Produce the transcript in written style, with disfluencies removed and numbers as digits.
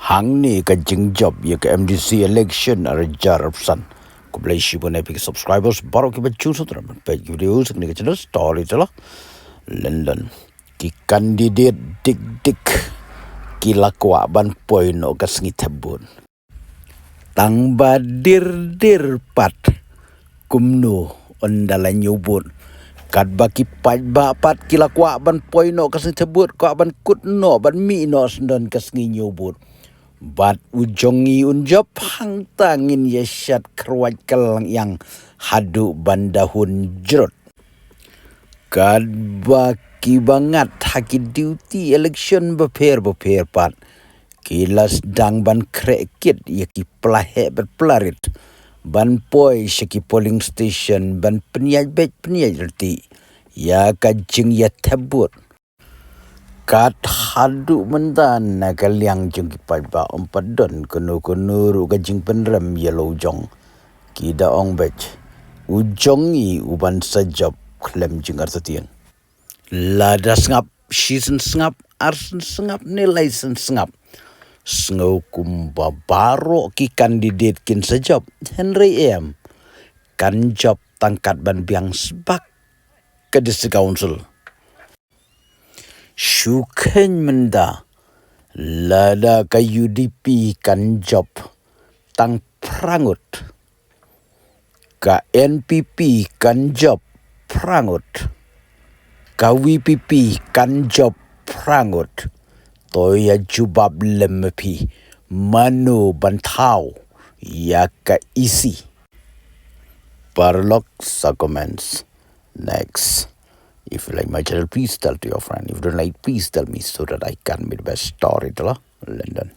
hangne ka jingjop ya ka MDC election arjar option ko play shibon epic subscribers baru ki bacu sutra page videos ni ka channel storyteller lyndon ki candidate dik ki lakwa ban point o kasngi tabun tang badir pat kumno ondala nyobon kat baki pat bapat kila kwa ban poino kasni tebut kwa ban kutno ban mi no sendon kasni nyobot bat ujongi unjop hang tangin yeshat kerwat kelang yang hadu bandahun jerot kat baki bangat haki duty election beper pat kilas dang ban krekit yaki pelahe berpelarit ban poi syaki polling station ban peniaj reti ya kajing ya tabut kat hadu mendan nakaliang jeng kipat ba ompadon kono ru kajing penrem yellow jong kida ong bech ujongi uban sajab klem jeng artatian lada sengap season sengap arsen sengap nilai sengap Sengau kumba baro ki kandidat kin sejab Henry M. Kan job tangkat ban biang sebak ke desa council. Syuken menda lada ka UDP kan job tang prangut. Ka NPP kan job prangut. Ka WPP kan job prangut. Toya jubab lemepi manu bantau ya ka isi parlok sa comments. Next, if you like my channel, please tell to your friend. If you don't like, please tell me so that I can be the best storyteller. Lyndon.